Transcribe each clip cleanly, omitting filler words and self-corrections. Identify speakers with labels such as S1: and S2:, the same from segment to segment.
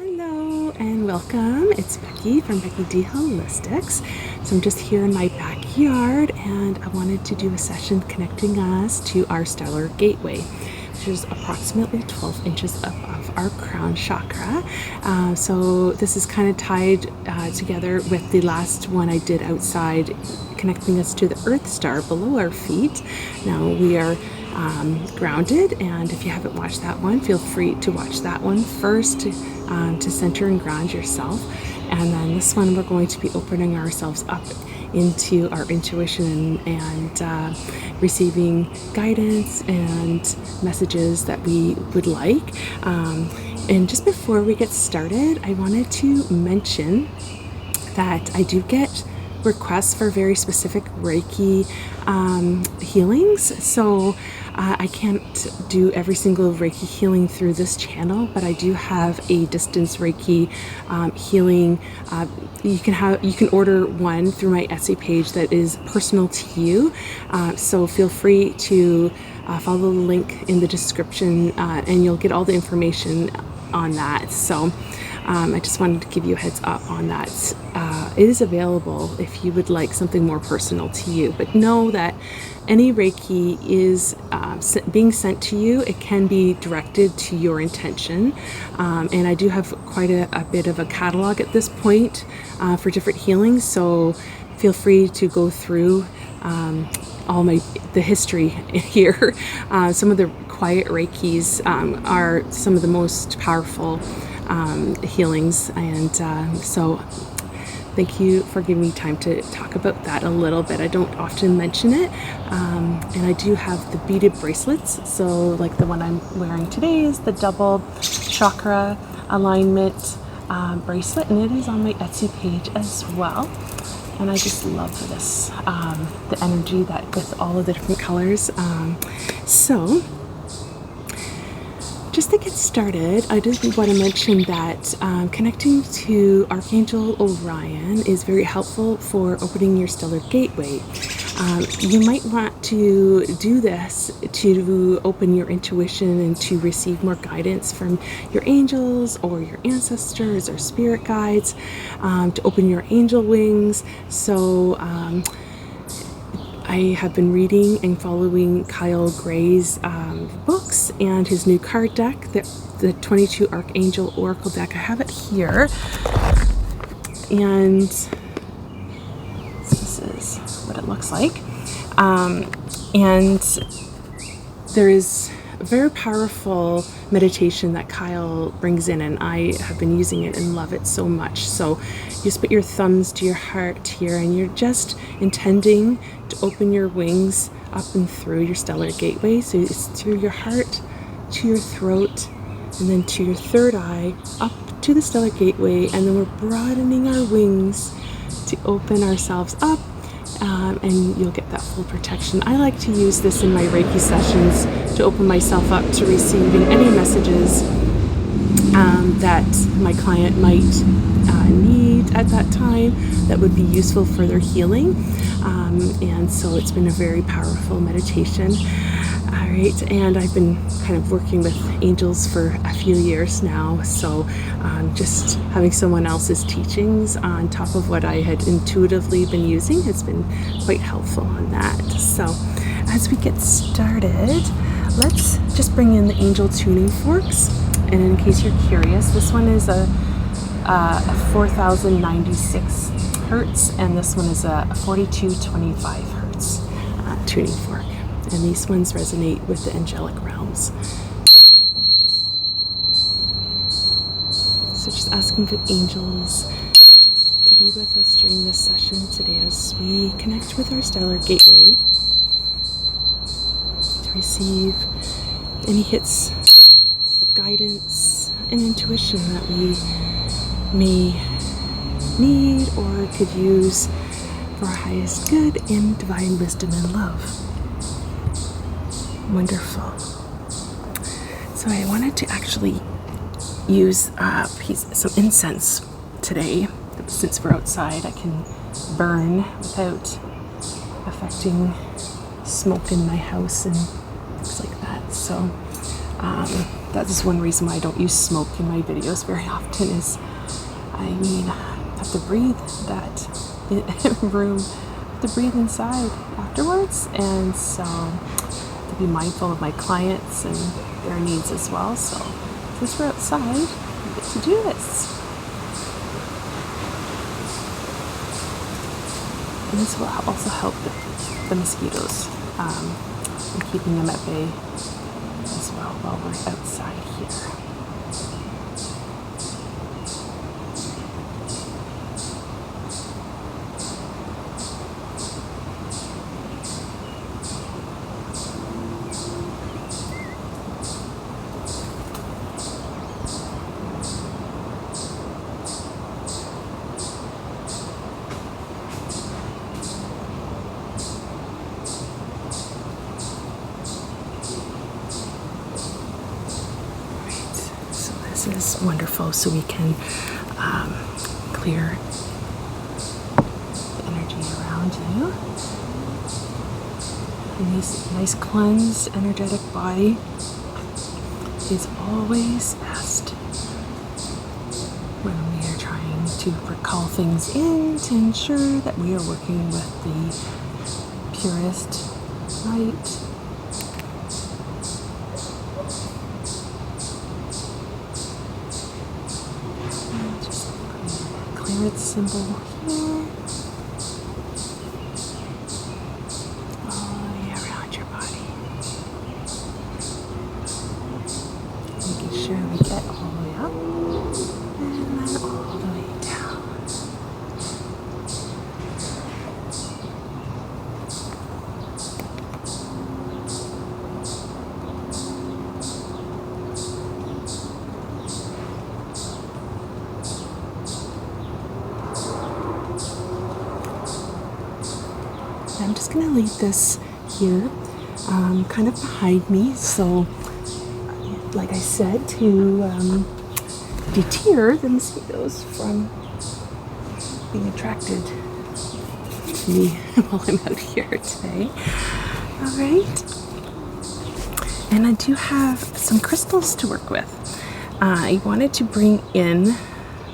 S1: Hello and welcome. It's Becky from Becky D Holistics. So I'm just here in my backyard and I wanted to do a session connecting us to our Stellar Gateway, which is approximately 12 inches above our crown chakra. So this is kind of tied together with the last one I did outside, connecting us to the Earth Star below our feet. Now we are grounded, and if you haven't watched that one, feel free to watch that one first to center and ground yourself. And then this one, we're going to be opening ourselves up into our intuition and receiving guidance and messages that we would like. And just before we get started, I wanted to mention that I do get requests for very specific Reiki healings. So I can't do every single Reiki healing through this channel, but I do have a distance Reiki healing. You can order one through my Etsy page that is personal to you. So feel free to follow the link in the description, and you'll get all the information on that. So I just wanted to give you a heads up on that. It is available if you would like something more personal to you, but know that any Reiki is being sent to you. It can be directed to your intention, and I do have quite a bit of a catalog at this point for different healings, so feel free to go through the history here. Some of the quiet Reikis are some of the most powerful healings, and so thank you for giving me time to talk about that a little bit. I don't often mention it, and I do have the beaded bracelets. So like the one I'm wearing today is the double chakra alignment bracelet, and it is on my Etsy page as well. And I just love this, the energy that with all of the different colors. So just to get started, I just want to mention that connecting to Archangel Orion is very helpful for opening your stellar gateway. You might want to do this to open your intuition and to receive more guidance from your angels or your ancestors or spirit guides, to open your angel wings. So I have been reading and following Kyle Gray's books and his new card deck, the 22 Archangel Oracle deck. I have it here, and this is what it looks like. And there is a very powerful meditation that Kyle brings in, and I have been using it and love it so much. So you just put your thumbs to your heart here, and you're just intending to open your wings up and through your stellar gateway. So it's through your heart to your throat, and then to your third eye, up to the stellar gateway, and then we're broadening our wings to open ourselves up, and you'll get that full protection. I like to use this in my Reiki sessions to open myself up to receiving any messages that my client might need at that time that would be useful for their healing. And so it's been a very powerful meditation. All right, and I've been kind of working with angels for a few years now, so just having someone else's teachings on top of what I had intuitively been using has been quite helpful on that. So as we get started, let's just bring in the angel tuning forks. And in case you're curious, this one is a 4096 hertz, and this one is a 4225 hertz tuning fork. And these ones resonate with the angelic realms. So just asking for angels to be with us during this session today as we connect with our stellar gateway, to receive any hits of guidance and intuition that we may need or could use for our highest good and divine wisdom and love. Wonderful. So I wanted to actually use some incense today. Since we're outside, I can burn without affecting smoke in my house and things like that. So That is one reason why I don't use smoke in my videos very often is, I mean, I have to breathe that room, to breathe inside afterwards, and so to be mindful of my clients and their needs as well. So since we're outside, we get to do this. And this will also help the mosquitoes and keeping them at bay as well while we're outside here. This is wonderful, so we can clear the energy around you. And this nice cleansed, energetic body is always best when we are trying to recall things in to ensure that we are working with the purest light. Its symbol here, all the way around your body, making sure we get all the way up and then all the way down. I'm just going to leave this here, kind of behind me, so like I said, to deter the mosquitoes from being attracted to me while I'm out here today. All right, and I do have some crystals to work with. I wanted to bring in,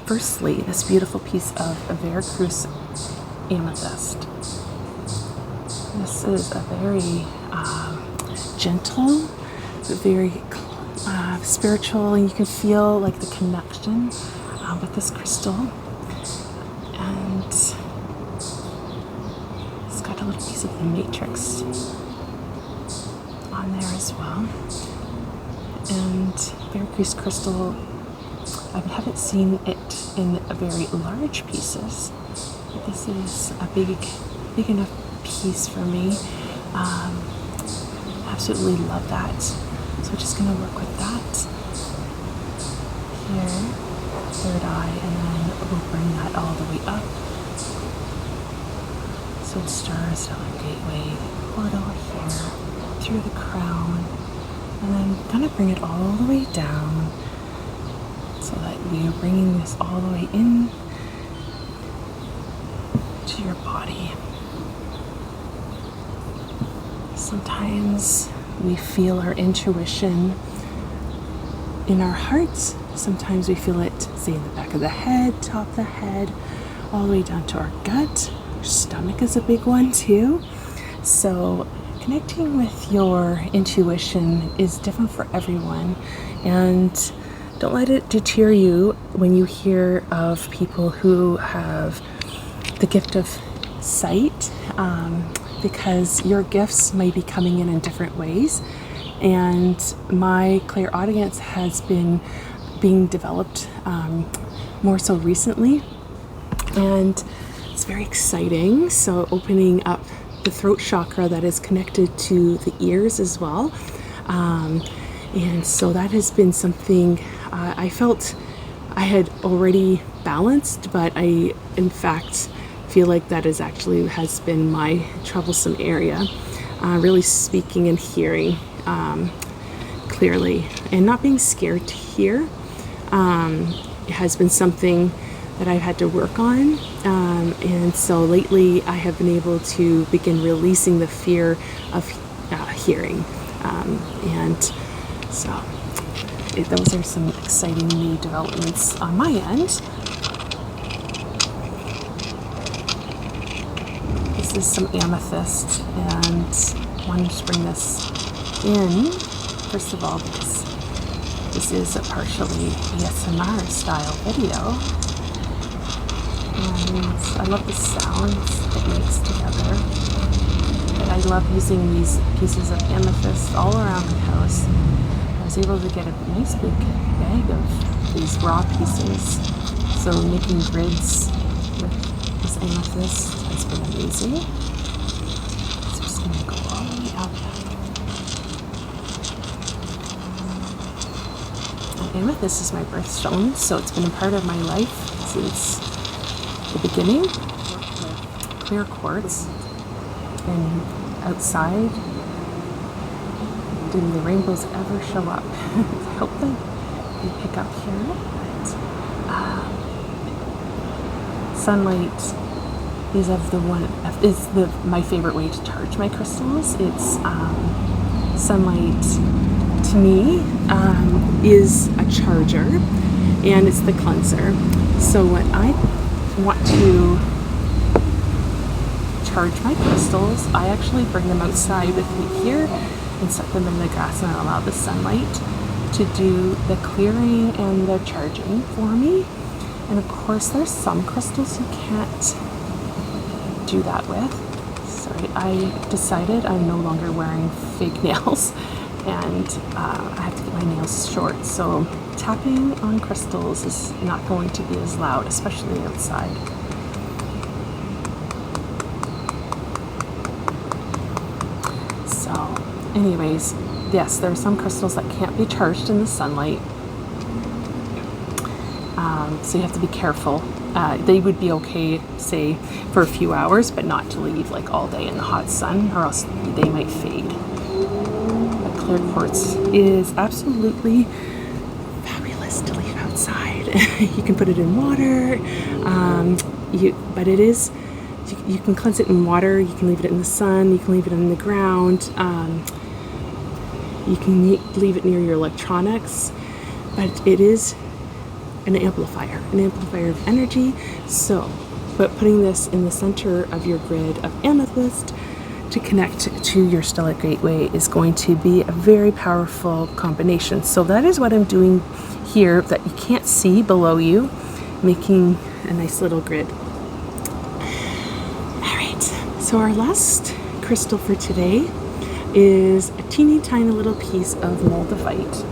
S1: firstly, this beautiful piece of Veracruz amethyst. This is a very gentle, very spiritual, and you can feel like the connection with this crystal. And it's got a little piece of the matrix on there as well. And Veracruz crystal, I haven't seen it in very large pieces, but this is a big enough piece for me. Absolutely love that. So we're just going to work with that here, third eye, and then we'll bring that all the way up. So we'll start Stellar Gateway portal here through the crown, and then kind of bring it all the way down so that we are bringing this all the way in to your body. Sometimes we feel our intuition in our hearts. Sometimes we feel it, say, in the back of the head, top of the head, all the way down to our gut. Our stomach is a big one too. So connecting with your intuition is different for everyone. And don't let it deter you when you hear of people who have the gift of sight, because your gifts may be coming in different ways. And my clairaudience has been being developed more so recently, and it's very exciting. So opening up the throat chakra that is connected to the ears as well, and so that has been something I felt I had already balanced, but I in fact feel like that has been my troublesome area, really speaking and hearing clearly and not being scared to hear. It has been something that I've had to work on, and so lately I have been able to begin releasing the fear of hearing, and so those are some exciting new developments on my end. This is some amethyst, and I wanted to bring this in, first of all, because this is a partially ASMR style video. And I love the sounds it makes together. And I love using these pieces of amethyst all around my house. I was able to get a nice big bag of these raw pieces. So making grids with this amethyst has been amazing. So I'm just going to go all the way up. And amethyst is my birthstone, so it's been a part of my life since the beginning. Clear quartz, and outside, do the rainbows ever show up? I hope they pick up here. But sunlight is my favorite way to charge my crystals. It's sunlight to me is a charger, and it's the cleanser. So when I want to charge my crystals, I actually bring them outside with me here and set them in the grass and allow the sunlight to do the clearing and the charging for me. And of course, there's some crystals you can't do that with. Sorry, I decided I'm no longer wearing fake nails, and I have to get my nails short, so tapping on crystals is not going to be as loud, especially outside. So anyways, yes, there are some crystals that can't be charged in the sunlight, so you have to be careful. They would be okay, say, for a few hours, but not to leave like all day in the hot sun, or else they might fade. But clear quartz is absolutely fabulous to leave outside. You can put it in water, but it is, you can cleanse it in water, you can leave it in the sun, you can leave it in the ground, you can leave it near your electronics, but it is an amplifier of energy. So, but putting this in the center of your grid of amethyst to connect to your Stellar Gateway is going to be a very powerful combination. So that is what I'm doing here that you can't see below you, making a nice little grid. All right, so our last crystal for today is a teeny tiny little piece of moldavite.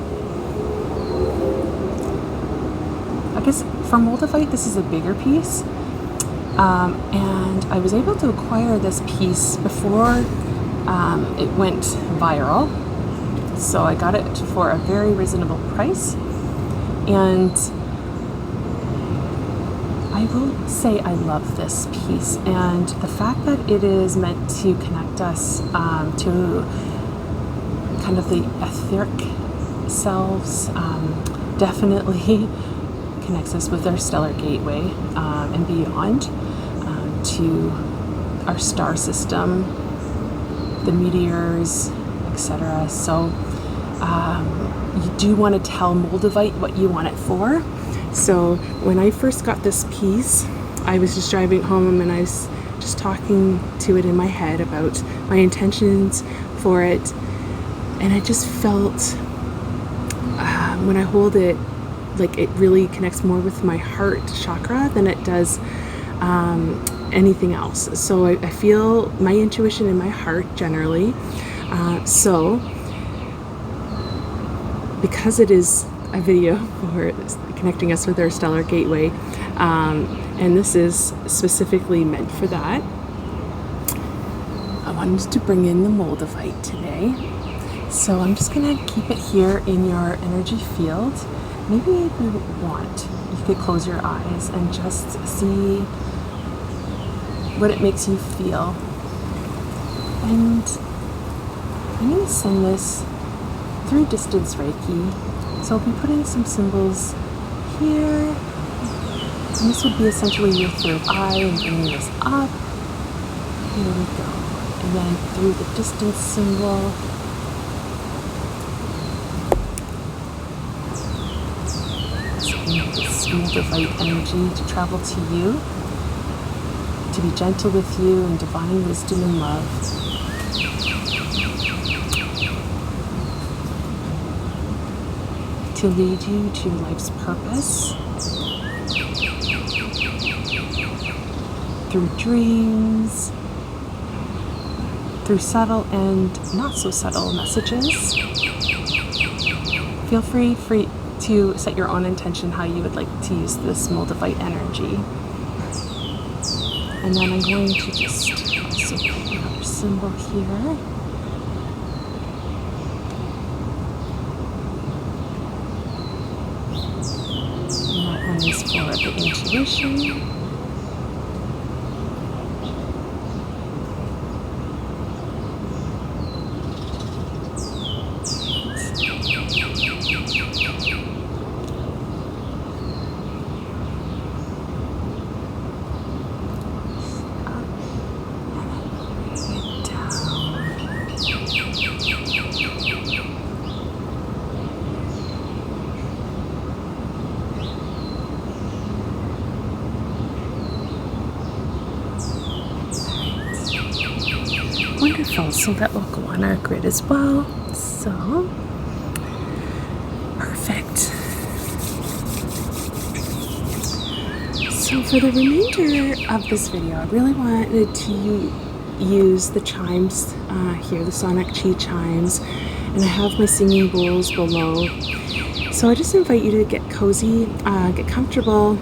S1: I guess for moldavite, this is a bigger piece, and I was able to acquire this piece before it went viral, so I got it for a very reasonable price, and I will say I love this piece, and the fact that it is meant to connect us to kind of the etheric selves definitely connects us with our Stellar Gateway and beyond, to our star system, the meteors, etc. So you do want to tell moldavite what you want it for. So when I first got this piece, I was just driving home and I was just talking to it in my head about my intentions for it, and I just felt when I hold it, like it really connects more with my heart chakra than it does anything else. So I feel my intuition in my heart generally. So because it is a video for connecting us with our Stellar Gateway, and this is specifically meant for that, I wanted to bring in the moldavite today. So I'm just going to keep it here in your energy field. Maybe if you want, you could close your eyes and just see what it makes you feel. And I'm going to send this through distance Reiki. So I'll be putting some symbols here. And this would be essentially your third eye, and bringing this up. Here we go. And then through the distance symbol, this multivite energy to travel to you, to be gentle with you in divine wisdom and love. To lead you to life's purpose through dreams, through subtle and not so subtle messages. Feel free to set your own intention how you would like to use this multivite energy. And then I'm going to just also put another symbol here. And that one is for the intuition. Wonderful, so that will go on our grid as well. So, perfect. So for the remainder of this video, I really wanted to use the chimes here, the sonic chi chimes, and I have my singing bowls below. So I just invite you to get cozy, get comfortable,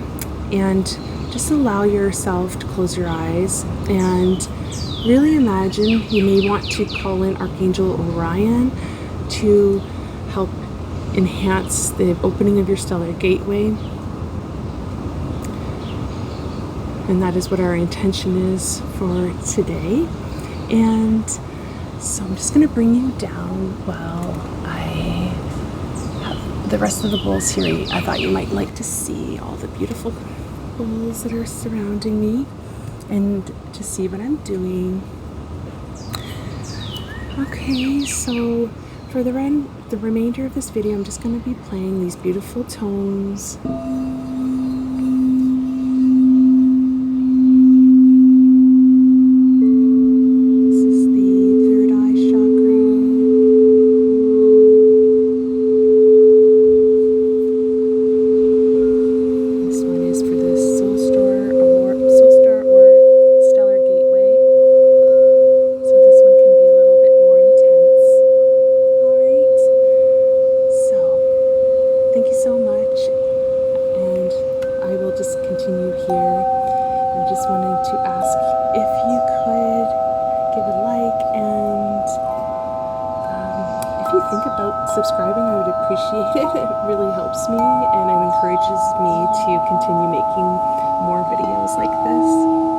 S1: and just allow yourself to close your eyes and really imagine. You may want to call in Archangel Orion to help enhance the opening of your stellar gateway. And that is what our intention is for today. And so I'm just going to bring you down while I have the rest of the bowls here. I thought you might like to see all the beautiful bowls that are surrounding me and to see what I'm doing. Okay, so for the remainder of this video, I'm just going to be playing these beautiful tones. Subscribing, I would appreciate it. It really helps me and it encourages me to continue making more videos like this.